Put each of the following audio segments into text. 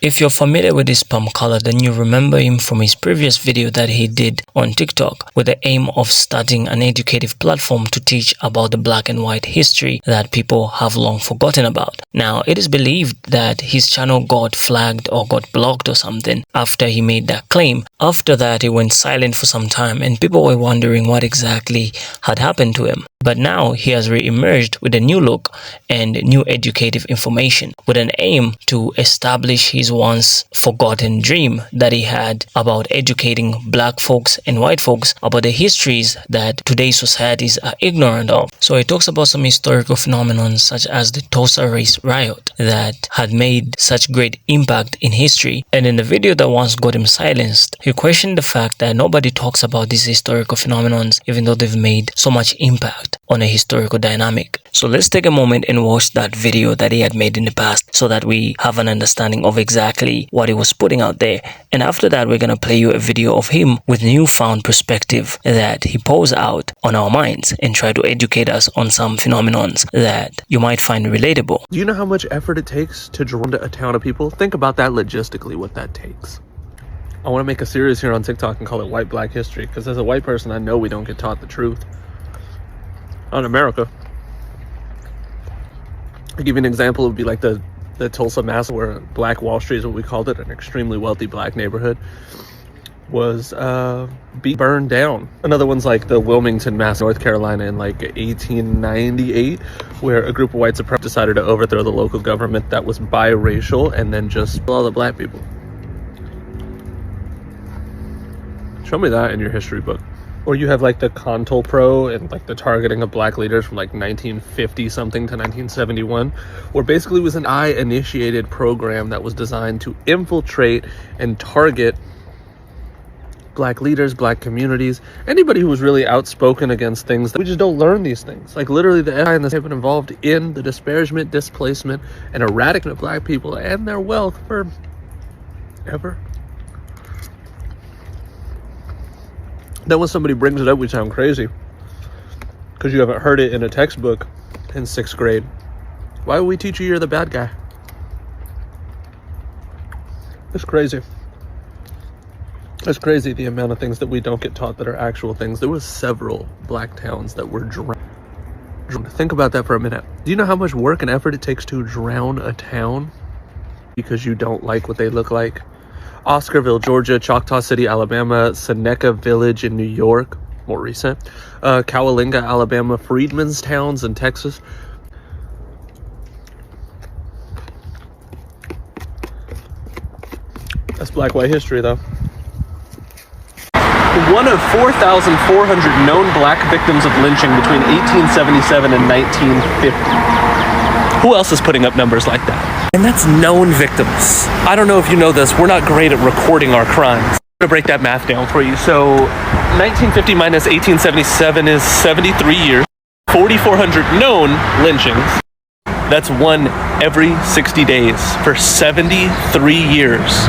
If you're familiar with this palm color, then you remember him from his previous video that he did on TikTok with the aim of starting an educative platform to teach about the black and white history that people have long forgotten about. Now, it is believed that his channel got flagged or got blocked or something after he made that claim. After that, he went silent for some time and people were wondering what exactly had happened to him. But now he has re-emerged with a new look and new educative information with an aim to establish his once forgotten dream that he had about educating black folks and white folks about the histories that today's societies are ignorant of. So he talks about some historical phenomena such as the Tulsa Race Riot that had made such great impact in history. And in the video that once got him silenced, he questioned the fact that nobody talks about these historical phenomena even though they've made so much impact on a historical dynamic. So let's take a moment and watch that video that he had made in the past so that we have an understanding of exactly what he was putting out there. And after that, we're going to play you a video of him with newfound perspective that he pulls out on our minds and try to educate us on some phenomenons that you might find relatable. Do you know how much effort it takes to draw a town of people? Think about that logistically, what that takes. I want to make a series here on TikTok and call it White Black History, because as a white person, I know we don't get taught the truth on America. I'll give you an example. It would be like the Tulsa Massacre, where Black Wall Street is what we called it, an extremely wealthy black neighborhood, was burned down. Another one's like the Wilmington Massacre, North Carolina, in like 1898, where a group of white supremacists decided to overthrow the local government that was biracial and then just kill all the black people. Show me that in your history book. Or you have like the CONTOLPRO and like the targeting of black leaders from like 1950 something to 1971, where basically it was an initiated program that was designed to infiltrate and target black leaders, black communities, anybody who was really outspoken against things. We just don't learn these things. Like literally the FBI and the state have been involved in the disparagement, displacement, and eradication of black people and their wealth for ever. Then when somebody brings it up, we sound crazy because you haven't heard it in a textbook in 6th grade. Why would we teach you you're the bad guy? It's crazy. It's crazy the amount of things that we don't get taught that are actual things. There was several black towns that were drowned. Think about that for a minute. Do you know how much work and effort it takes to drown a town because you don't like what they look like? Oscarville, Georgia, Choctaw City, Alabama, Seneca Village in New York, more recent, Coalinga, Alabama, Freedmen's Towns in Texas. That's black-white history, though. One of 4,400 known black victims of lynching between 1877 and 1950. Who else is putting up numbers like that? And that's known victims. I don't know if you know this, we're not great at recording our crimes. I'm gonna break that math down for you. So 1950 minus 1877 is 73 years. 4,400 known lynchings. That's one every 60 days for 73 years.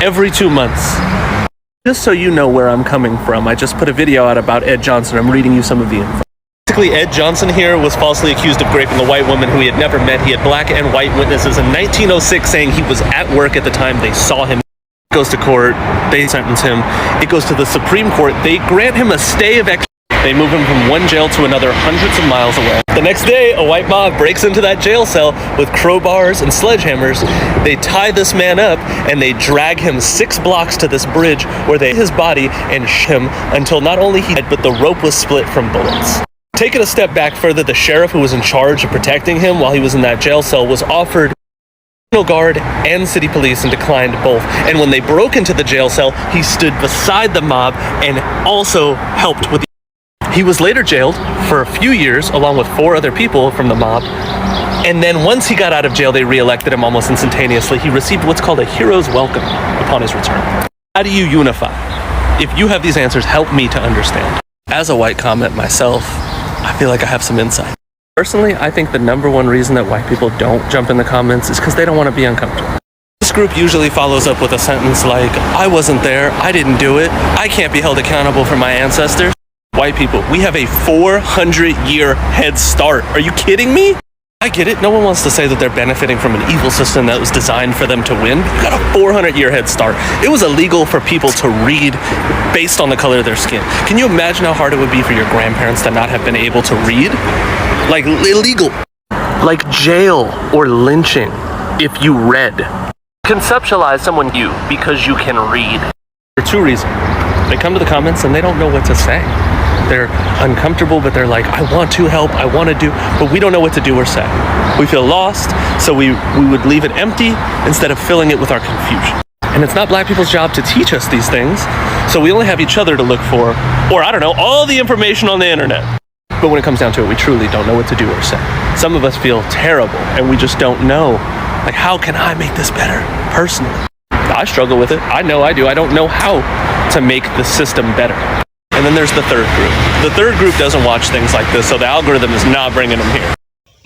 Every 2 months. Just so you know where I'm coming from, I just put a video out about Ed Johnson. I'm reading you some of the info. Basically, Ed Johnson here was falsely accused of raping a white woman who he had never met. He had black and white witnesses in 1906 saying he was at work at the time they saw him. He goes to court, they sentence him. It goes to the Supreme Court. They grant him a stay of execution. They move him from one jail to another hundreds of miles away. The next day, a white mob breaks into that jail cell with crowbars and sledgehammers. They tie this man up and they drag him 6 blocks to this bridge where they hit his body and him until not only he died, but the rope was split from bullets. Take it a step back further, the sheriff who was in charge of protecting him while he was in that jail cell was offered National Guard and city police and declined both. And when they broke into the jail cell, he stood beside the mob and also helped with. He was later jailed for a few years along with 4 other people from the mob. And then once he got out of jail, they re-elected him almost instantaneously. He received what's called a hero's welcome upon his return. How do you unify? If you have these answers, help me to understand. As a white comment myself, I feel like I have some insight. Personally, I think the #1 reason that white people don't jump in the comments is because they don't want to be uncomfortable. This group usually follows up with a sentence like, I wasn't there, I didn't do it, I can't be held accountable for my ancestors. White people, we have a 400-year head start. Are you kidding me? I get it. No one wants to say that they're benefiting from an evil system that was designed for them to win. You got a 400-year head start. It was illegal for people to read based on the color of their skin. Can you imagine how hard it would be for your grandparents to not have been able to read? Like, illegal. Like jail or lynching if you read. Conceptualize someone you because you can read. For two reasons. They come to the comments and they don't know what to say. They're uncomfortable, but they're like, I want to help, I want to do, but we don't know what to do or say. We feel lost, so we would leave it empty instead of filling it with our confusion. And it's not black people's job to teach us these things, so we only have each other to look for, or I don't know, all the information on the internet. But when it comes down to it, we truly don't know what to do or say. Some of us feel terrible, and we just don't know, like, how can I make this better, personally? I struggle with it. I know I do. I don't know how to make the system better. And then there's the third group. The third group doesn't watch things like this, so the algorithm is not bringing them here.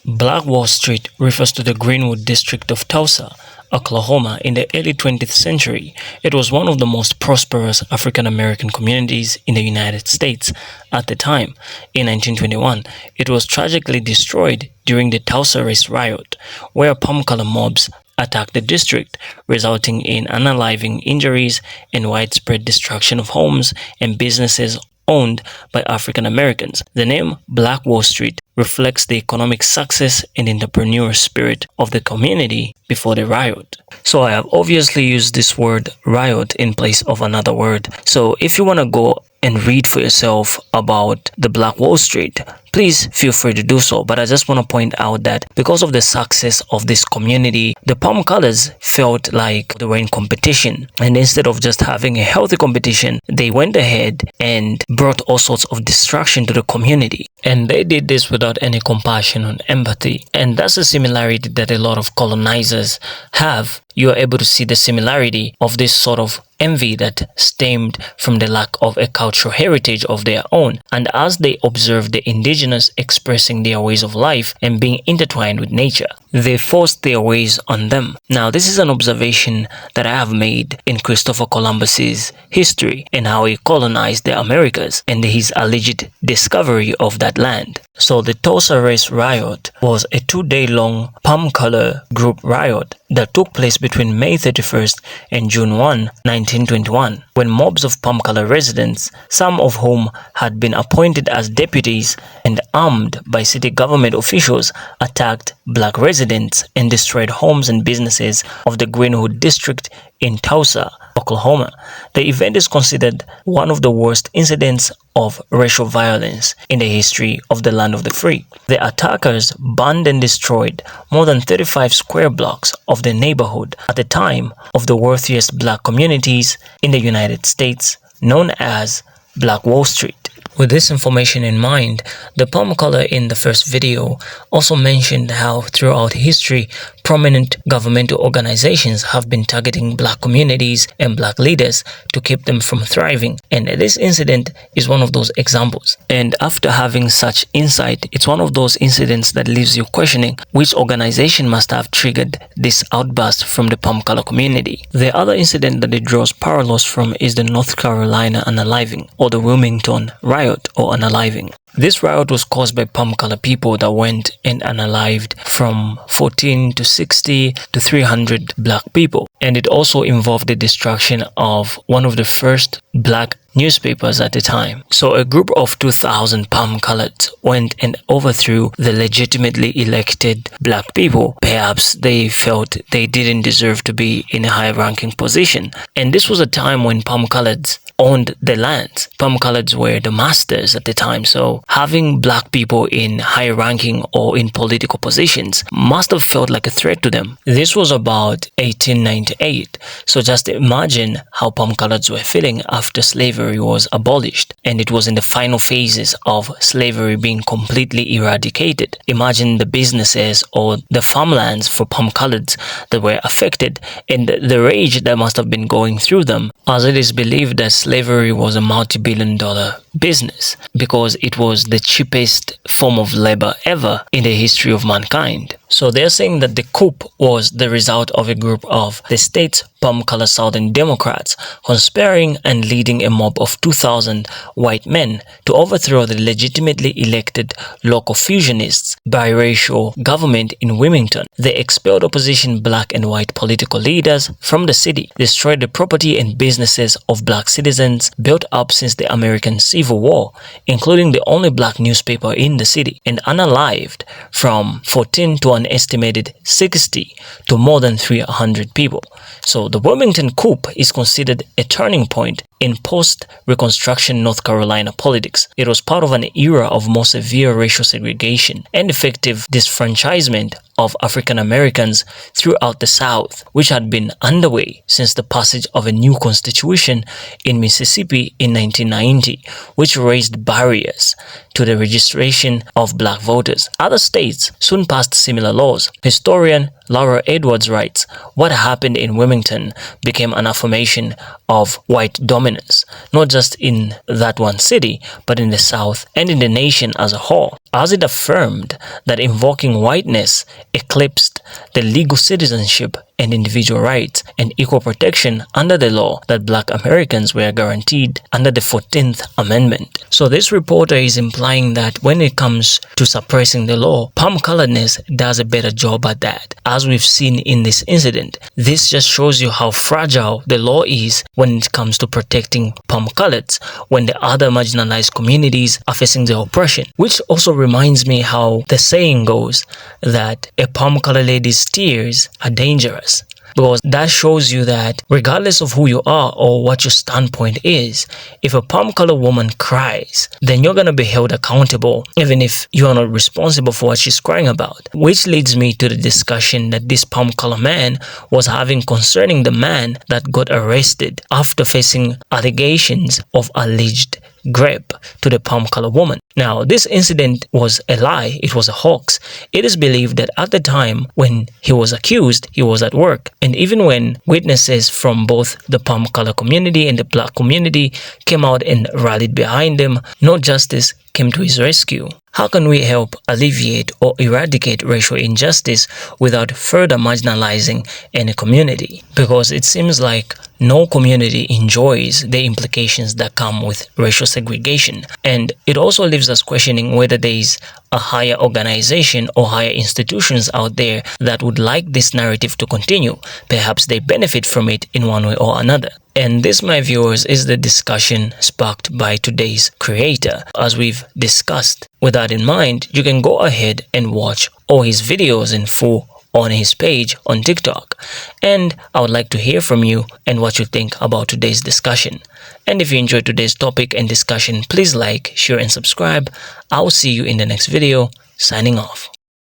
Black Wall Street refers to the Greenwood district of Tulsa, Oklahoma in the early 20th century. It was one of the most prosperous African-American communities in the United States at the time. In 1921, it was tragically destroyed during the Tulsa Race Riot, where palm-color mobs attacked the district, resulting in unaliving injuries and widespread destruction of homes and businesses owned by African Americans. The name Black Wall Street reflects the economic success and entrepreneurial spirit of the community before the riot. So I have obviously used this word riot in place of another word. So if you want to go and read for yourself about the Black Wall Street, please feel free to do so. But I just want to point out that because of the success of this community, the palm colors felt like they were in competition. And instead of just having a healthy competition, they went ahead and brought all sorts of destruction to the community. And they did this without any compassion or empathy. And that's a similarity that a lot of colonizers have. You are able to see the similarity of this sort of envy that stemmed from the lack of a cultural heritage of their own. And as they observed the indigenous expressing their ways of life and being intertwined with nature, they forced their ways on them. Now, this is an observation that I have made in Christopher Columbus's history and how he colonized the Americas and his alleged discovery of that land. So the Tulsa Race Riot was a 2-day-long palm color group riot that took place between May 31st and June 1, 1921, when mobs of palm color residents, some of whom had been appointed as deputies and armed by city government officials, attacked black residents and destroyed homes and businesses of the Greenwood district in Tulsa, Oklahoma. The event is considered one of the worst incidents of racial violence in the history of the land of the free. The attackers burned and destroyed more than 35 square blocks of the neighborhood at the time of the wealthiest black communities in the United States, known as Black Wall Street. With this information in mind, the palm color in the first video also mentioned how throughout history, prominent governmental organizations have been targeting black communities and black leaders to keep them from thriving. And this incident is one of those examples. And after having such insight, it's one of those incidents that leaves you questioning which organization must have triggered this outburst from the palm color community. The other incident that it draws parallels from is the North Carolina unaliving, or the Wilmington riot or unaliving. This riot was caused by palm color people that went and unalived from 14 to 60 to 300 black people. And it also involved the destruction of one of the first black newspapers at the time. So a group of 2,000 palm coloreds went and overthrew the legitimately elected black people. Perhaps they felt they didn't deserve to be in a high-ranking position. And this was a time when palm coloreds owned the land. Palm coloreds were the masters at the time, so having black people in high ranking or in political positions must have felt like a threat to them. This was about 1898, so just imagine how palm coloreds were feeling after slavery was abolished and it was in the final phases of slavery being completely eradicated. Imagine the businesses or the farmlands for palm coloreds that were affected and the rage that must have been going through them, as it is believed that slavery was a multi-billion-dollar business because it was the cheapest form of labor ever in the history of mankind. So they're saying that the coup was the result of a group of the state's palm-color Southern Democrats conspiring and leading a mob of 2,000 white men to overthrow the legitimately elected local fusionists biracial government in Wilmington. They expelled opposition black and white political leaders from the city, destroyed the property and businesses of black citizens built up since the American Civil War, including the only black newspaper in the city, and unalived from 14 to an estimated 60 to more than 300 people. So the Wilmington coup is considered a turning point in post-Reconstruction North Carolina politics. It was part of an era of more severe racial segregation and effective disfranchisement of African Americans throughout the South, which had been underway since the passage of a new constitution in Mississippi in 1990, which raised barriers to the registration of black voters. Other states soon passed similar laws. Historian Laura Edwards writes, "What happened in Wilmington became an affirmation of white dominance, not just in that one city, but in the South and in the nation as a whole, as it affirmed that invoking whiteness eclipsed the legal citizenship and individual rights and equal protection under the law that black Americans were guaranteed under the 14th Amendment." So this reporter is implying that when it comes to suppressing the law, palm-coloredness does a better job at that. As we've seen in this incident, this just shows you how fragile the law is when it comes to protecting palm-coloreds when the other marginalized communities are facing the oppression. Which also reminds me how the saying goes that a palm-colored lady's tears are dangerous. Because that shows you that regardless of who you are or what your standpoint is, if a palm-colored woman cries, then you're going to be held accountable even if you are not responsible for what she's crying about. Which leads me to the discussion that this palm-colored man was having concerning the man that got arrested after facing allegations of alleged grape to the palm-colored woman. Now, this incident was a lie. It was a hoax. It is believed that at the time when he was accused, he was at work. And even when witnesses from both the palm-colored community and the black community came out and rallied behind him, no justice came to his rescue. How can we help alleviate or eradicate racial injustice without further marginalizing any community? Because it seems like no community enjoys the implications that come with racial segregation. And it also leaves us questioning whether there is a higher organization or higher institutions out there that would like this narrative to continue. Perhaps they benefit from it in one way or another. And this, my viewers, is the discussion sparked by today's creator. As we've discussed, with that in mind, you can go ahead and watch all his videos in full on his page on TikTok. And I would like to hear from you and what you think about today's discussion. And if you enjoyed today's topic and discussion, please like, share, and subscribe. I'll see you in the next video. Signing off.